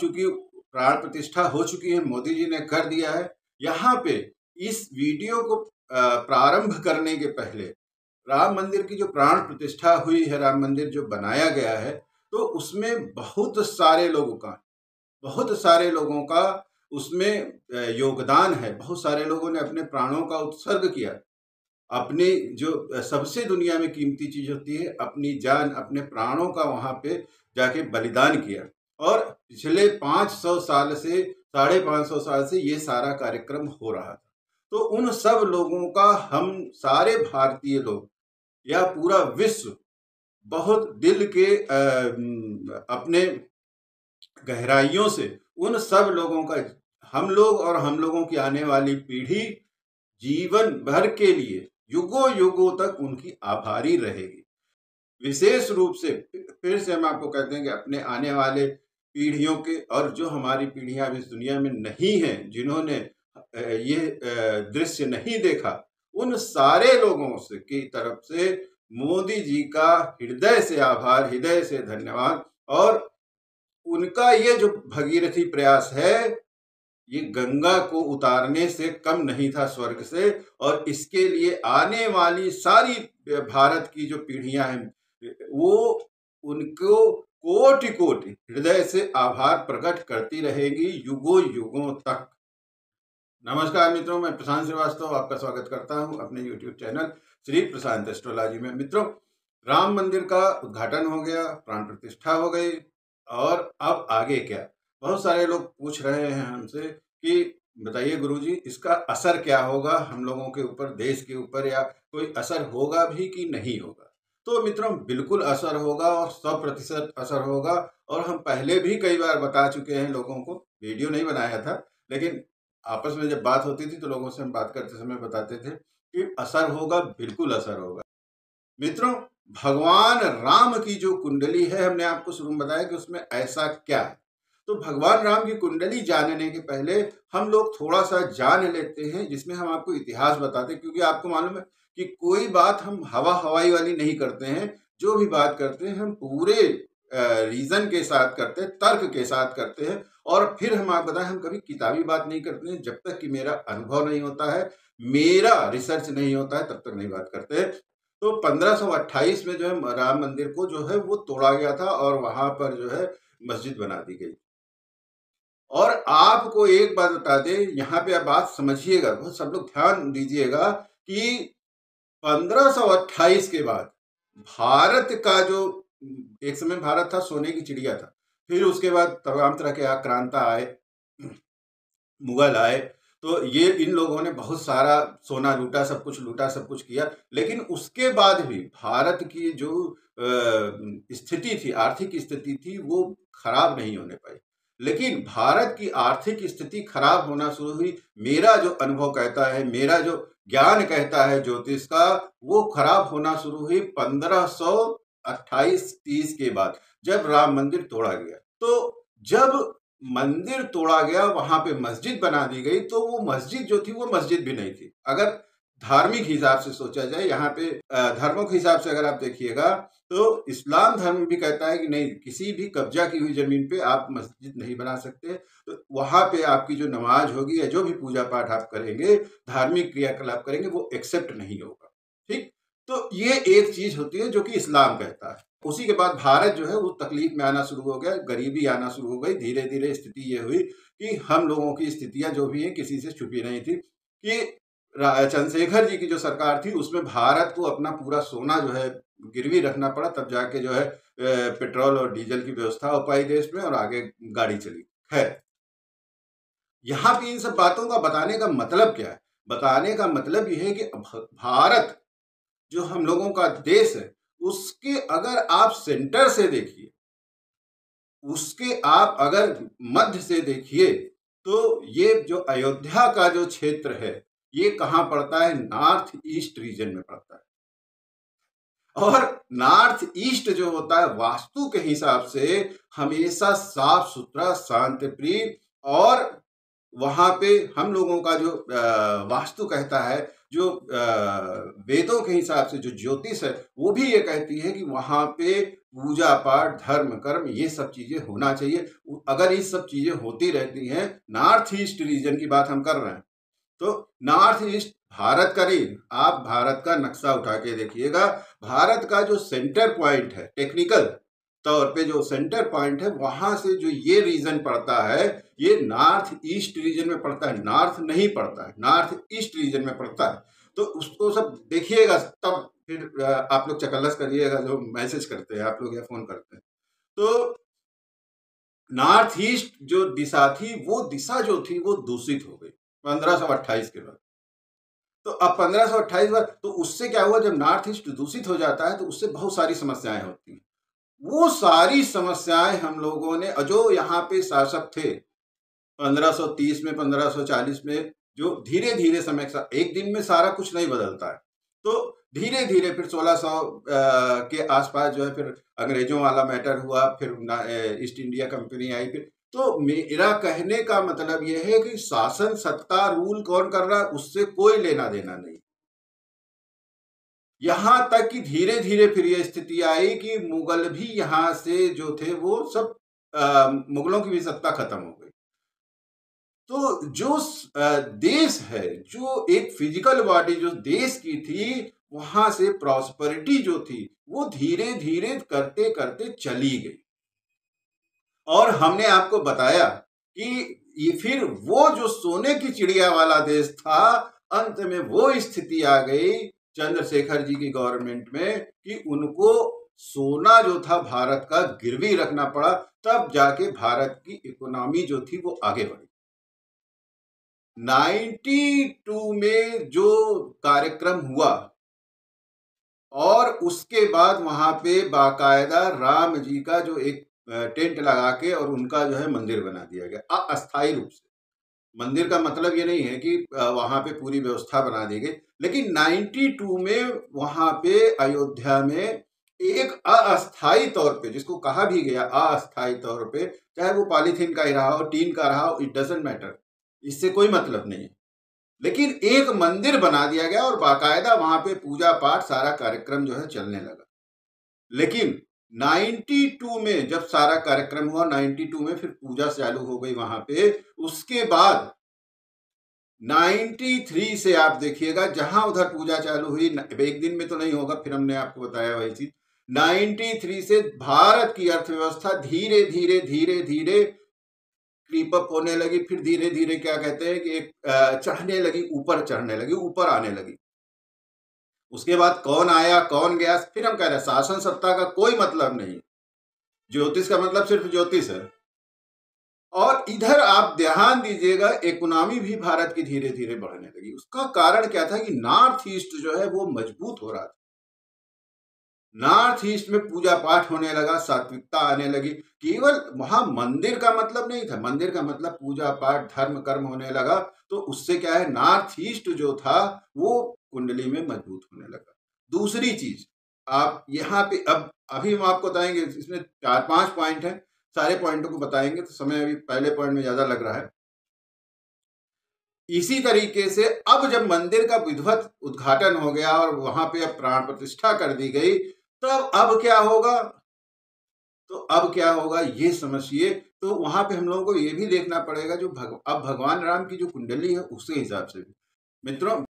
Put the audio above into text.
चूंकि प्राण प्रतिष्ठा हो चुकी है, मोदी जी ने कर दिया है। यहाँ पे इस वीडियो को प्रारंभ करने के पहले राम मंदिर की जो प्राण प्रतिष्ठा हुई है, राम मंदिर जो बनाया गया है, तो उसमें बहुत सारे लोगों का उसमें योगदान है। बहुत सारे लोगों ने अपने प्राणों का उत्सर्ग किया। अपनी जो सबसे दुनिया में कीमती चीज होती है, अपनी जान, अपने प्राणों का वहां पे जाके बलिदान किया। और पिछले 500 साल से 550 साल से ये सारा कार्यक्रम हो रहा था। तो उन सब लोगों का हम सारे भारतीय लोग या पूरा विश्व बहुत दिल के अपने गहराइयों से उन सब लोगों का, हम लोग और हम लोगों की आने वाली पीढ़ी जीवन भर के लिए युगों युगों तक उनकी आभारी रहेगी। विशेष रूप से फिर से हम आपको कहते हैं कि अपने आने वाले पीढ़ियों के, और जो हमारी पीढ़ियां इस दुनिया में नहीं हैं, जिन्होंने ये दृश्य नहीं देखा, उन सारे लोगों से की तरफ से मोदी जी का हृदय से आभार, हृदय से धन्यवाद। और उनका ये जो भगीरथी प्रयास है, ये गंगा को उतारने से कम नहीं था स्वर्ग से। और इसके लिए आने वाली सारी भारत की जो पीढ़ियां हैं, वो उनको कोटि कोटि हृदय से आभार प्रकट करती रहेगी युगों युगों तक। नमस्कार मित्रों, मैं प्रशांत श्रीवास्तव आपका स्वागत करता हूं अपने YouTube चैनल श्री प्रशांत एस्ट्रोलॉजी में। मित्रों, राम मंदिर का उद्घाटन हो गया, प्राण प्रतिष्ठा हो गई, और अब आगे क्या? बहुत सारे लोग पूछ रहे हैं हमसे कि बताइए गुरुजी, इसका असर क्या होगा हम लोगों के ऊपर, देश के ऊपर, या कोई असर होगा भी कि नहीं होगा? तो मित्रों, बिल्कुल असर होगा, और 100% असर होगा। और हम पहले भी कई बार बता चुके हैं लोगों को, वीडियो नहीं बनाया था, लेकिन आपस में जब बात होती थी तो लोगों से हम बात करते समय बताते थे कि असर होगा, बिल्कुल असर होगा। मित्रों, भगवान राम की जो कुंडली है, हमने आपको शुरू में बताया कि उसमें ऐसा क्या है। तो भगवान राम की कुंडली जानने के पहले हम लोग थोड़ा सा जान लेते हैं, जिसमें हम आपको इतिहास बताते हैं। क्योंकि आपको मालूम है कि कोई बात हम हवाई वाली नहीं करते हैं। जो भी बात करते हैं हम पूरे रीजन के साथ करते हैं, तर्क के साथ करते हैं। और फिर हम आपको बताएं, हम कभी किताबी बात नहीं करते हैं। जब तक कि मेरा अनुभव नहीं होता है, मेरा रिसर्च नहीं होता है, तब तक नहीं बात करते हैं। तो 1528 में जो है राम मंदिर को जो है वो तोड़ा गया था, और वहां पर जो है मस्जिद बना दी गई। और आपको एक बात बता दें, यहाँ पे आप बात समझिएगा, बहुत सब लोग ध्यान दीजिएगा कि 1528 के बाद भारत का जो, एक समय भारत था सोने की चिड़िया था, फिर उसके बाद तमाम तरह के आक्रांता आए, मुगल आए, तो ये इन लोगों ने बहुत सारा सोना लूटा, सब कुछ किया। लेकिन उसके बाद भी भारत की जो स्थिति थी, आर्थिक स्थिति थी, वो खराब नहीं होने पाई। लेकिन भारत की आर्थिक स्थिति खराब होना शुरू हुई, मेरा जो अनुभव कहता है, मेरा जो ज्ञान कहता है ज्योतिष का, वो खराब होना शुरू हुई 1528-30 के बाद, जब राम मंदिर तोड़ा गया। तो जब मंदिर तोड़ा गया, वहां पे मस्जिद बना दी गई, तो वो मस्जिद जो थी वो मस्जिद भी नहीं थी। अगर धार्मिक हिसाब से सोचा जाए, यहाँ पे धर्मों के हिसाब से अगर आप देखिएगा, तो इस्लाम धर्म भी कहता है कि नहीं, किसी भी कब्जा की हुई जमीन पे आप मस्जिद नहीं बना सकते। तो वहां पे आपकी जो नमाज होगी या जो भी पूजा पाठ आप करेंगे, धार्मिक क्रियाकलाप करेंगे, वो एक्सेप्ट नहीं होगा। ठीक, तो ये एक चीज होती है जो कि इस्लाम कहता है। उसी के बाद भारत जो है वो तकलीफ में आना शुरू हो गया, गरीबी आना शुरू हो गई। धीरे धीरे स्थिति ये हुई कि हम लोगों की स्थितियां जो भी हैं किसी से छुपी नहीं थी, कि चंद्रशेखर जी की जो सरकार थी, उसमें भारत को अपना पूरा सोना जो है गिरवी रखना पड़ा, तब जाके जो है पेट्रोल और डीजल की व्यवस्था हो पाई देश में, और आगे गाड़ी चली। खैर, यहाँ पे इन सब बातों का बताने का मतलब क्या है? बताने का मतलब यह है कि भारत जो हम लोगों का देश है, उसके अगर आप सेंटर से देखिए, उसके आप अगर मध्य से देखिए, तो ये जो अयोध्या का जो क्षेत्र है, ये कहाँ पड़ता है? नॉर्थ ईस्ट रीजन में पड़ता है। और नॉर्थ ईस्ट जो होता है, वास्तु के हिसाब से हमेशा साफ सुथरा, शांति प्रिय, और वहां पे हम लोगों का जो वास्तु कहता है जो वेदों के हिसाब से जो ज्योतिष है वो भी ये कहती है कि वहां पे पूजा पाठ धर्म कर्म ये सब चीजें होना चाहिए। अगर ये सब चीजें होती रहती हैं, नॉर्थ ईस्ट रीजन की बात हम कर रहे हैं, तो नॉर्थ ईस्ट भारत का नहीं, आप भारत का नक्शा उठा के देखिएगा, भारत का जो सेंटर पॉइंट है टेक्निकल तौर पे जो सेंटर पॉइंट है वहां से जो ये रीजन पड़ता है ये नॉर्थ ईस्ट रीजन में पड़ता है, नॉर्थ नहीं पड़ता है, नॉर्थ ईस्ट रीजन में पड़ता है। तो उसको सब देखिएगा, तब फिर आप लोग चकल्लस करिएगा जो मैसेज करते हैं आप लोग या फोन करते हैं। तो नॉर्थ ईस्ट जो दिशा थी वो दिशा जो थी वो दूषित हो गई 1528 के बाद। तो अब 1528 बाद तो उससे क्या हुआ, जब नॉर्थ ईस्ट दूषित हो जाता है तो उससे बहुत सारी समस्याएं होती हैं। वो सारी समस्याएं हम लोगों ने, जो यहाँ पे शासक थे 1530 में 1540 में, जो धीरे धीरे समय के साथ, एक दिन में सारा कुछ नहीं बदलता है, तो धीरे धीरे फिर 1600 के आसपास जो है फिर अंग्रेजों वाला मैटर हुआ, फिर ईस्ट इंडिया कंपनी आई, फिर तो मेरा कहने का मतलब यह है कि शासन सत्ता रूल कौन कर रहा है उससे कोई लेना देना नहीं। यहां तक कि धीरे धीरे फिर यह स्थिति आई कि मुगल भी यहां से जो थे वो सब मुगलों की भी सत्ता खत्म हो गई। तो जो देश है, जो एक फिजिकल बॉडी जो देश की थी, वहां से प्रॉस्पेरिटी जो थी वो धीरे धीरे करते करते चली गई। और हमने आपको बताया कि ये फिर वो जो सोने की चिड़िया वाला देश था, अंत में वो स्थिति आ गई चंद्रशेखर जी की गवर्नमेंट में कि उनको सोना जो था भारत का गिरवी रखना पड़ा, तब जाके भारत की इकोनॉमी जो थी वो आगे बढ़ी। 92 में जो कार्यक्रम हुआ और उसके बाद वहां पे बाकायदा राम जी का जो एक टेंट लगा के और उनका जो है मंदिर बना दिया गया अस्थायी रूप से। मंदिर का मतलब ये नहीं है कि वहां पे पूरी व्यवस्था बना दी गई, लेकिन 92 में वहां पे अयोध्या में एक अस्थायी तौर पे, जिसको कहा भी गया अस्थायी तौर पे, चाहे वो पॉलीथीन का ही रहा हो, टीन का रहा हो, इट डजंट मैटर, इससे कोई मतलब नहीं है, लेकिन एक मंदिर बना दिया गया और बाकायदा वहां पे पूजा पाठ सारा कार्यक्रम जो है चलने लगा। लेकिन 92 में जब सारा कार्यक्रम हुआ, 92 में फिर पूजा चालू हो गई वहां पे। उसके बाद 93 से आप देखिएगा, जहां उधर पूजा चालू हुई, एक दिन में तो नहीं होगा, फिर हमने आपको बताया वही चीज। 93 से भारत की अर्थव्यवस्था धीरे धीरे धीरे धीरे क्रीप अप होने लगी, फिर धीरे धीरे क्या कहते हैं कि एक चढ़ने लगी, ऊपर चढ़ने लगी, ऊपर आने लगी। उसके बाद कौन आया कौन गया, फिर हम कह रहे हैं शासन सत्ता का कोई मतलब नहीं, ज्योतिष का मतलब सिर्फ ज्योतिष है। और इधर आप ध्यान दीजिएगा, इकोनॉमी भी भारत की धीरे धीरे बढ़ने लगी। उसका कारण क्या था कि नॉर्थ ईस्ट जो है वो मजबूत हो रहा था। नॉर्थ ईस्ट में पूजा पाठ होने लगा, सात्विकता आने लगी। केवल वहां मंदिर का मतलब नहीं था, मंदिर का मतलब पूजा पाठ धर्म कर्म होने लगा। तो उससे क्या है, नॉर्थ ईस्ट जो था वो कुंडली में मजबूत होने लगा। दूसरी चीज, आप यहाँ पे अब अभी हम आपको बताएंगे, इसमें 4-5 पॉइंट है, सारे पॉइंटों को बताएंगे तो समय अभी पहले पॉइंट में ज्यादा लग रहा है। इसी तरीके से अब जब मंदिर का विधिवत उद्घाटन हो गया और वहां पे अब प्राण प्रतिष्ठा कर दी गई, तब अब क्या होगा, तो अब क्या होगा ये समझिए। तो वहां पे हम लोगों को ये भी देखना पड़ेगा जो अब भगवान राम की जो कुंडली है उसके हिसाब से भी। मित्रों,